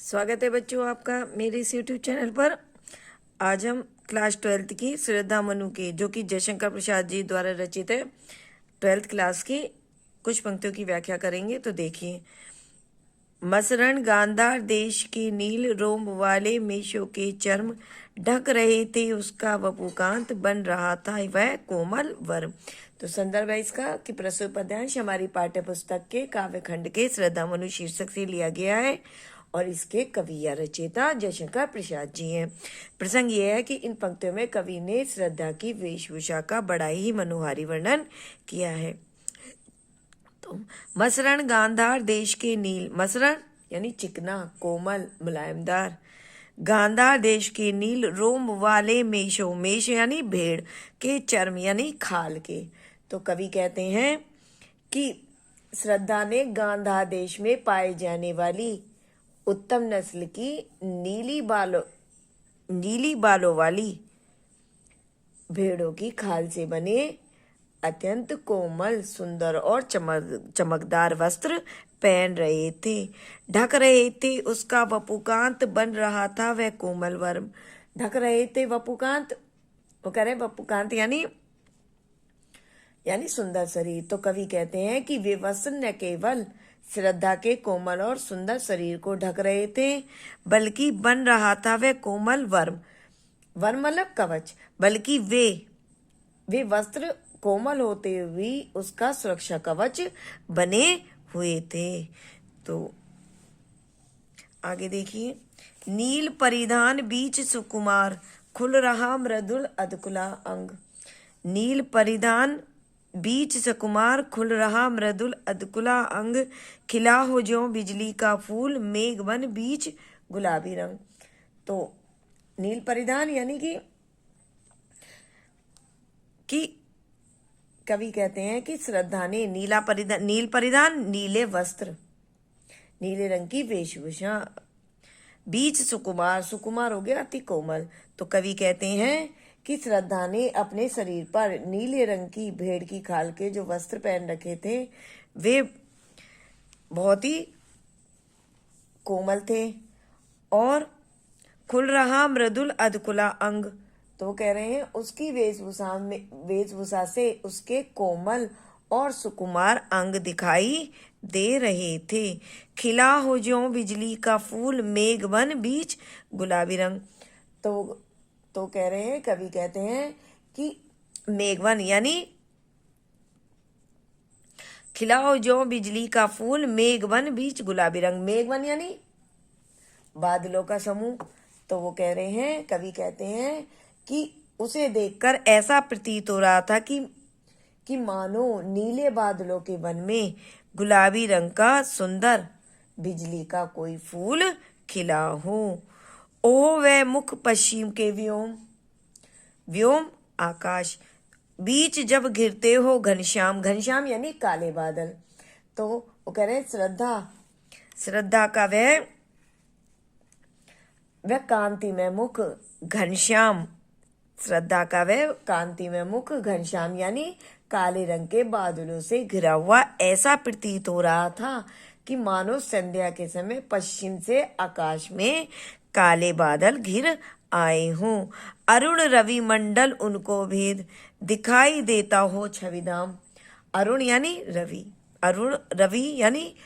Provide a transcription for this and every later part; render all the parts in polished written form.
स्वागत है बच्चों आपका मेरे इस यूट्यूब चैनल पर। आज हम क्लास 12th की श्रद्धा मनु के, जो कि जयशंकर प्रसाद जी द्वारा रचित है, 12th क्लास की कुछ पंक्तियों की व्याख्या करेंगे। तो देखिए, मसरण गांधार देश के नील रोम वाले मेषों के चर्म ढक रहे थे, उसका वपुकांत बन रहा था वह कोमल वर्म। तो संदर्भ है इसका कि प्रस्तुत पद्यांश हमारी पाठ्य पुस्तक के काव्य खंड के श्रद्धा मनु शीर्षक से लिया गया है और इसके कवि या रचयिता जयशंकर प्रसाद जी हैं। प्रसंग यह है कि इन पंक्तियों में कवि ने श्रद्धा की वेशभूषा का बड़ा ही मनोहारी वर्णन किया है। तो मसरण गांधार देश के नील, मसरण यानी चिकना, कोमल, मुलायमदार। गांधार देश के नील रोम वाले मेषों, मेष यानी भेड़ के चर्म यानी खाल के। तो कवि कहते हैं कि श्रद्धा ने गांधार देश में पाए जाने वाली उत्तम नस्ल की नीली बालों वाली भेड़ों की खाल से बने अत्यंत कोमल, सुंदर और चमकदार वस्त्र पहन रहे थे, ढक रहे थे। उसका वपुकांत बन रहा था वह कोमल वर्म। ढक रहे थे वपुकांत, वो कह रहे वपुकांत यानी सुंदर शरीर। तो कवि कहते हैं कि वे वस्त्र न केवल श्रद्धा के कोमल और सुंदर शरीर को ढक रहे थे, बल्कि बन रहा था वह कोमल वर्म, वर्म मतलब कवच, बल्कि वे वस्त्र कोमल होते हुए उसका सुरक्षा कवच बने हुए थे। तो आगे देखिए, नील परिधान बीच सुकुमार, खुल रहा मृदुल अधकुला अंग। नील परिधान बीच सुकुमार, खुल रहा मृदुल अधकुला अंग, खिला हो ज्यों बिजली का फूल, मेघ बन बीच गुलाबी रंग। तो नील परिधान यानी कि कवि कहते हैं कि श्रद्धा ने नील परिधान नीले वस्त्र, नीले रंग की वेशभूषा, बीच सुकुमार, सुकुमार हो गया अति कोमल। तो कवि कहते हैं कि श्रद्धा ने अपने शरीर पर नीले रंग की भेड़ की खाल के जो वस्त्र पहन रखे थे वे बहुत ही कोमल थे और खुल रहा मृदुल अधकुला अंग। तो वो कह रहे हैं उसकी वेशभूषा से उसके कोमल और सुकुमार अंग दिखाई दे रहे थे। खिला हो ज्यों बिजली का फूल, मेघ बन बीच गुलाबी रंग। तो कह रहे हैं, कवि कहते हैं कि मेघवन यानी खिला हो ज्यों बिजली का फूल, मेघवन बीच गुलाबी रंग। मेघवन यानी बादलों का समूह। तो वो कह रहे हैं, कवि कहते हैं कि उसे देखकर ऐसा प्रतीत हो रहा था कि मानो नीले बादलों के वन में गुलाबी रंग का सुंदर बिजली का कोई फूल खिला हो। ओह वह मुख पश्चिम के व्योम आकाश, बीच जब घिरते हो घनश्याम, घनश्याम यानी काले बादल। तो वो कह रहे हैं श्रद्धा का वह कांतिमय मुख घनश्याम, श्रद्धा का वह कांतिमय मुख घनश्याम यानी काले रंग के बादलों से घिरा हुआ ऐसा प्रतीत हो रहा था कि मानो संध्या के समय पश्चिम से आकाश में काले बादल घिर आए हों। अरुण रवि मंडल उनको भेद, दिखाई देता हो छविधाम। अरुण यानी रवि, अरुण रवि यानी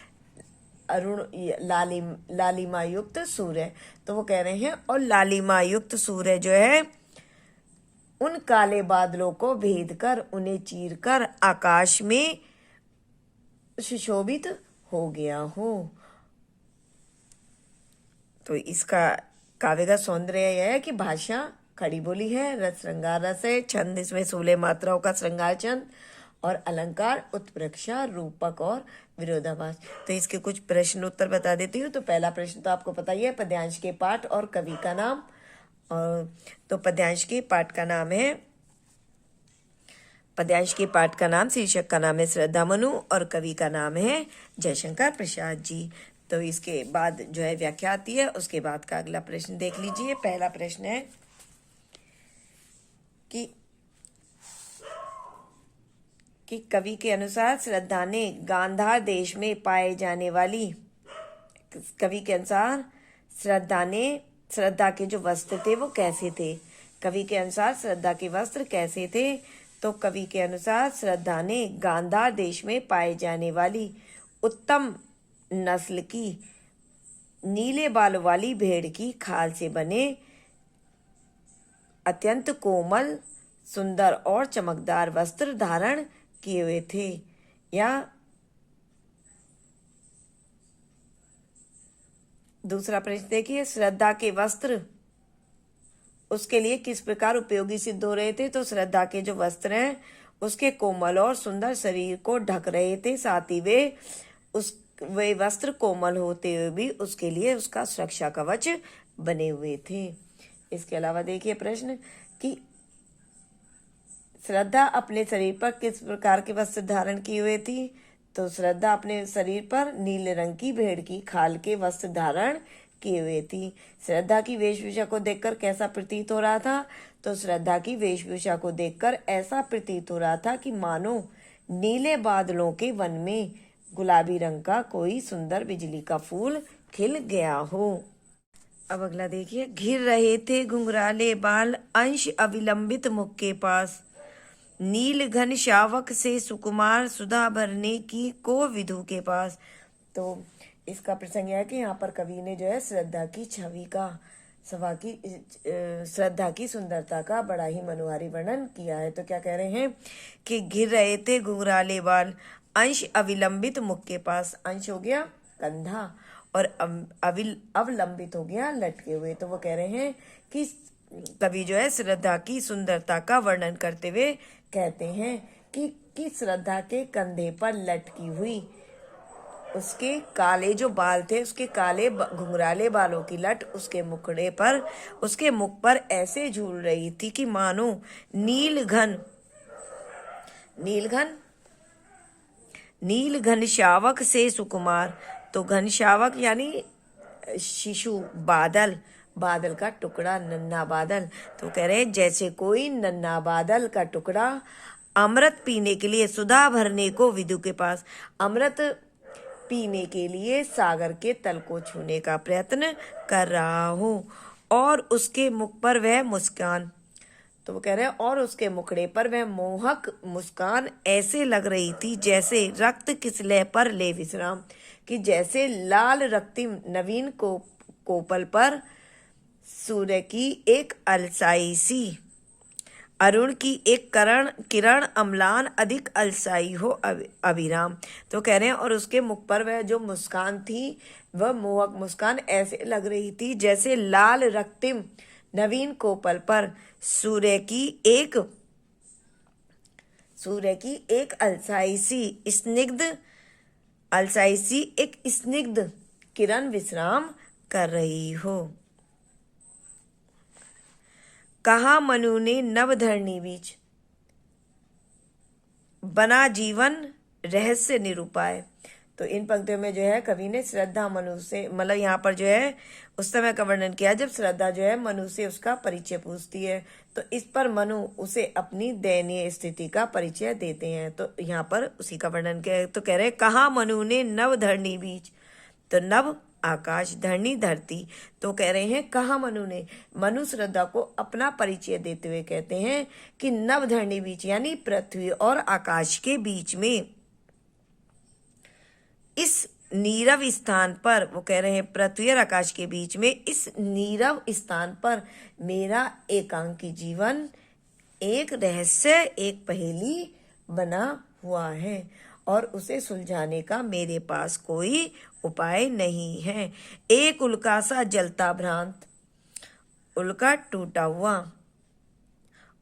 अरुण, लालिमा युक्त सूर्य। तो वो कह रहे हैं और लालिमा युक्त सूर्य जो है उन काले बादलों को भेद कर, उन्हें चीर कर आकाश में सुशोभित हो गया हो। तो इसका काव्य का सौंदर्य यह है कि भाषा खड़ी बोली है, रस श्रृंगार रस है, छंद इसमें 16 मात्राओं का श्रृंगार छंद और अलंकार उत्प्रेक्षा, रूपक और विरोधाभास। तो इसके कुछ प्रश्न उत्तर बता देती हूँ। तो पहला प्रश्न तो आपको पता ही है, पद्यांश के पाठ और कवि का नाम। और तो पद्यांश के पाठ का नाम है, पद्यांश के पाठ का नाम, शीर्षक का नाम है श्रद्धा मनु और कवि का नाम है जयशंकर प्रसाद जी। तो इसके बाद जो है व्याख्या आती है, उसके बाद का अगला प्रश्न देख लीजिए। पहला प्रश्न है कि कवि के अनुसार श्रद्धा ने गांधार देश में पाए जाने वाली, कवि के अनुसार श्रद्धा के जो वस्त्र थे वो कैसे थे। कवि के अनुसार श्रद्धा के वस्त्र कैसे थे, तो कवि के अनुसार श्रद्धा ने गांधार देश में पाए जाने वाली उत्तम नस्ल की नीले बाल वाली भेड़ की खाल से बने अत्यंत कोमल, सुंदर और चमकदार वस्त्र धारण किए हुए थे। या दूसरा प्रश्न देखिए, श्रद्धा के वस्त्र उसके लिए किस प्रकार उपयोगी सिद्ध हो रहे थे। तो श्रद्धा के जो वस्त्र हैं उसके कोमल और सुंदर शरीर को ढक रहे थे, साथ ही वे वस्त्र कोमल होते हुए भी उसके लिए उसका सुरक्षा कवच बने हुए थे। इसके अलावा देखिए प्रश्न कि श्रद्धा अपने शरीर पर किस प्रकार के वस्त्र धारण किए हुए थी। तो श्रद्धा अपने शरीर पर नीले रंग की भेड़ की खाल के वस्त्र धारण किए हुए थी। श्रद्धा की वेशभूषा को देखकर कैसा प्रतीत हो रहा था। तो श्रद्धा की वेशभूषा को देखकर ऐसा प्रतीत हो रहा था कि मानो नीले बादलों के वन में गुलाबी रंग का कोई सुंदर बिजली का फूल खिल गया हो। अब अगला देखिए, घिर रहे थे घुंघराले बाल अंश अविलंबित मुख के पास, नील घन शावक से सुकुमार सुधा भरने की को विधु के पास। तो इसका प्रसंग है कि यहाँ पर कवि ने जो है श्रद्धा की छवि का श्रद्धा की सुंदरता का बड़ा ही मनोहारी वर्णन किया है। तो क्या कह रहे हैं कि घिर रहे थे घुंघराले बाल अंश अविलंबित मुख के पास। अंश हो गया कंधा और अवलंबित हो गया लटके हुए। तो वो कह रहे हैं कि कवि जो है श्रद्धा की सुंदरता का वर्णन करते हुए कहते हैं कि श्रद्धा के कंधे पर लटकी हुई उसके काले जो बाल थे, उसके काले घुंघराले बालों की लट उसके मुखड़े पर, उसके मुख पर ऐसे झूल रही थी कि मानो नील घन शावक से सुकुमार। तो घन शावक यानी शिशु, बादल का टुकड़ा, नन्हा बादल। तो कह रहे हैं जैसे कोई नन्हा बादल का टुकड़ा अमृत पीने के लिए सुधा भरने को विधु के पास, अमृत पीने के लिए सागर के तल को छूने का प्रयत्न कर रहा हो, और उसके मुख पर वह मुस्कान। तो वो कह रहे हैं और उसके मुखड़े पर वह मोहक मुस्कान ऐसे लग रही थी जैसे रक्त किसले पर ले विश्राम, कि जैसे लाल रक्तिम नवीन कोपल पर सूर्य की एक अलसाई सी, अरुण की एक किरण अम्लान अधिक अलसाई हो अभिराम। तो कह रहे हैं और उसके मुख पर वह जो मुस्कान थी वह मोहक मुस्कान ऐसे लग रही थी जैसे लाल रक्तिम नवीन कोपल पर सूर्य की एक अलसाई सी एक स्निग्ध किरण विश्राम कर रही हो। कहा मनु ने नवधरणी बीच, बना जीवन रहस्य निरूपाय। तो इन पंक्तियों में जो है कवि ने श्रद्धा मनु से, मतलब यहाँ पर जो है उस समय का वर्णन किया जब श्रद्धा जो है मनु से उसका परिचय पूछती है। तो इस पर मनु उसे अपनी दयनीय स्थिति का परिचय देते हैं। तो यहाँ पर उसी का वर्णन किया। तो कह रहे हैं कहा मनु ने नव धरणी बीच, तो नव आकाश, धरणी धरती। तो कह रहे हैं कहा मनु ने, मनु श्रद्धा को अपना परिचय देते हुए कहते हैं कि नव धरणी बीच यानी पृथ्वी और आकाश के बीच में, इस नीरव स्थान पर, वो कह रहे हैं पृथ्वी और आकाश के बीच में इस नीरव स्थान पर मेरा एकांकी जीवन एक रहस्य, एक पहेली बना हुआ है और उसे सुलझाने का मेरे पास कोई उपाय नहीं है। एक उल्का सा जलता भ्रांत, उल्का टूटा हुआ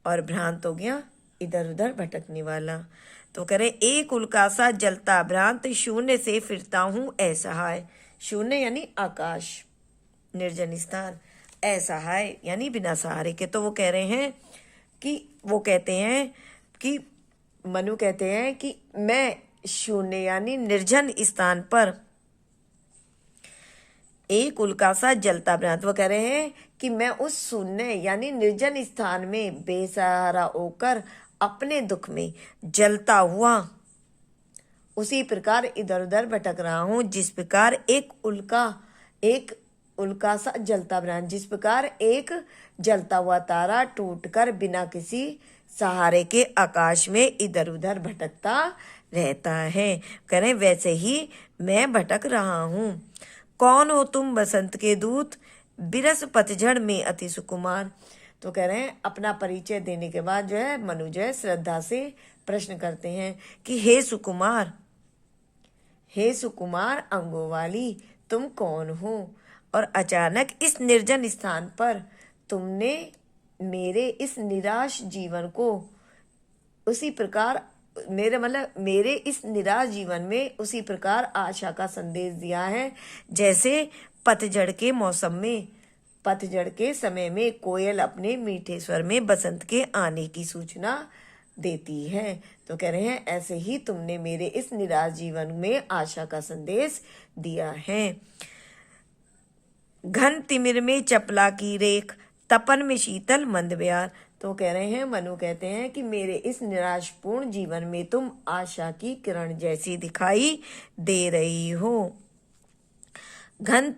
और भ्रांत हो गया इधर उधर भटकने वाला। तो कह रहे एक उल्का सा जलता भ्रांत, शून्य से फिरता हूँ असहाय। शून्य यानी आकाश, निर्जन स्थान, असहाय यानी बिना सहारे के। तो वो कह रहे हैं कि वो कहते हैं कि मनु कहते हैं कि मैं शून्य यानी निर्जन स्थान पर एक उल्का सा जलता भ्रांत, वो कह रहे हैं कि मैं उस शून्य यानी निर्जन स्थान में बेसहारा होकर अपने दुख में जलता हुआ उसी प्रकार इधर उधर भटक रहा हूँ जिस प्रकार एक उल्का सा जलता बना, जिस प्रकार एक जलता हुआ तारा टूटकर बिना किसी सहारे के आकाश में इधर उधर भटकता रहता है, कह रहे वैसे ही मैं भटक रहा हूँ। कौन हो तुम बसंत के दूत, बिरस पतझड़ में अति सुकुमार। तो कह रहे हैं अपना परिचय देने के बाद जो है मनु जो है श्रद्धा से प्रश्न करते हैं कि हे सुकुमार अंगों वाली, तुम कौन हो और अचानक इस निर्जन स्थान पर तुमने मेरे इस निराश जीवन को उसी प्रकार मेरे इस निराश जीवन में उसी प्रकार आशा का संदेश दिया है, जैसे पतझड़ के समय में कोयल अपने मीठे स्वर में बसंत के आने की सूचना देती है। तो कह रहे हैं ऐसे ही तुमने मेरे इस निराश जीवन में आशा का संदेश दिया है। घन तिमिर में चपला की रेख, तपन में शीतल मंद ब्यार। तो कह रहे हैं मनु कहते हैं कि मेरे इस निराशपूर्ण जीवन में तुम आशा की किरण जैसी दिखाई दे रही हो। घन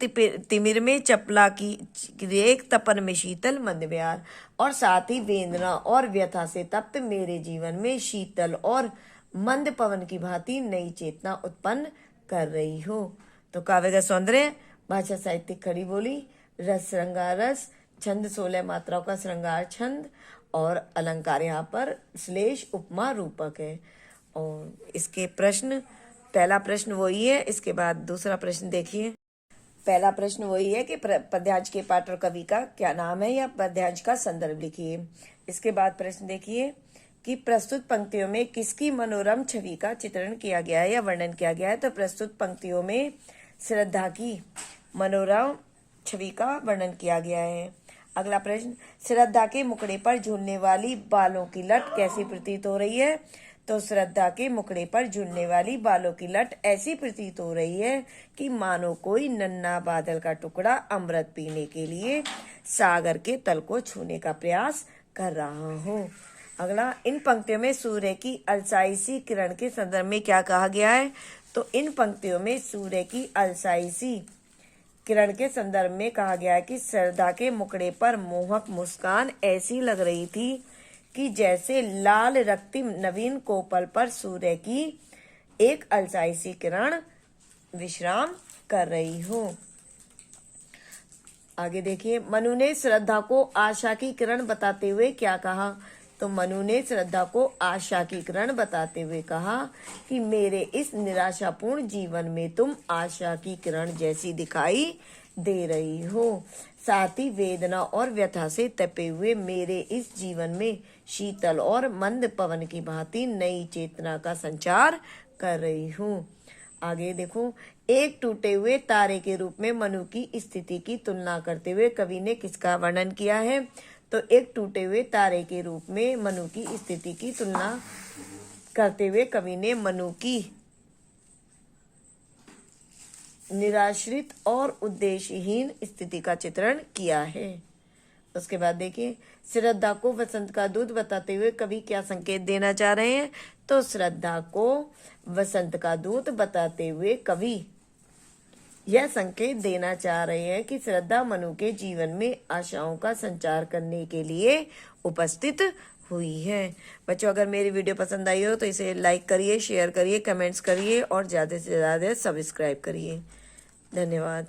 तिमिर में चपला की रेख, तपन में शीतल मंद ब्यार, और साथ ही वेदना और व्यथा से तप्त मेरे जीवन में शीतल और मंद पवन की भांति नई चेतना उत्पन्न कर रही हो। तो काव्य का सौंदर्य, भाषा साहित्यिक खड़ी बोली, रस श्रृंगार रस, छंद 16 मात्राओं का श्रृंगार छंद, और अलंकार यहाँ पर श्लेष उपमा रूपक है। और इसके प्रश्न, पहला प्रश्न वही है, इसके बाद दूसरा प्रश्न देखिए। पहला प्रश्न वही है कि पद्यांश के पात्र और कवि का क्या नाम है, या पद्यांश का संदर्भ लिखिए। इसके बाद प्रश्न देखिए कि प्रस्तुत पंक्तियों में किसकी मनोरम छवि का चित्रण किया गया है या वर्णन किया गया है। तो प्रस्तुत पंक्तियों में श्रद्धा की मनोरम छवि का वर्णन किया गया है। अगला प्रश्न, श्रद्धा के मुखड़े पर झूलने वाली बालों की लट कैसी प्रतीत हो रही है। तो श्रद्धा के मुखड़े पर झूलने वाली बालों की लट ऐसी प्रतीत हो रही है कि मानो कोई नन्हा बादल का टुकड़ा अमृत पीने के लिए सागर के तल को छूने का प्रयास कर रहा हो। अगला, इन पंक्तियों में सूर्य की अलसाई सी किरण के संदर्भ में क्या कहा गया है। तो इन पंक्तियों में सूर्य की अलसाई सी किरण के संदर्भ में कहा गया है कि श्रद्धा के मुखड़े पर मोहक मुस्कान ऐसी लग रही थी कि जैसे लाल रक्तिम नवीन कोपल पर सूर्य की एक अलसाई सी किरण विश्राम कर रही हो। आगे देखिए, मनु ने श्रद्धा को आशा की किरण बताते हुए क्या कहा। तो मनु ने श्रद्धा को आशा की किरण बताते हुए कहा कि मेरे इस निराशापूर्ण जीवन में तुम आशा की किरण जैसी दिखाई दे रही हो। साथ ही वेदना और व्यथा से तपे हुए मेरे इस जीवन में शीतल और मंद पवन की भांति नई चेतना का संचार कर रही हूँ। आगे देखो, एक टूटे हुए तारे के रूप में मनु की स्थिति की तुलना करते हुए कवि ने किसका वर्णन किया है। तो एक टूटे हुए तारे के रूप में मनु की स्थिति की तुलना करते हुए कवि ने मनु की निराश्रित और उद्देश्यहीन स्थिति का चित्रण किया है। उसके बाद देखिए, श्रद्धा को वसंत का दूत बताते हुए कवि क्या संकेत देना चाह रहे हैं। तो श्रद्धा को वसंत का दूत बताते हुए कवि यह संकेत देना चाह रहे हैं कि श्रद्धा मनु के जीवन में आशाओं का संचार करने के लिए उपस्थित हुई है। बच्चों, अगर मेरी वीडियो पसंद आई हो तो इसे लाइक करिए, शेयर करिए, कमेंट्स करिए और ज़्यादा से ज़्यादा सब्सक्राइब करिए। धन्यवाद।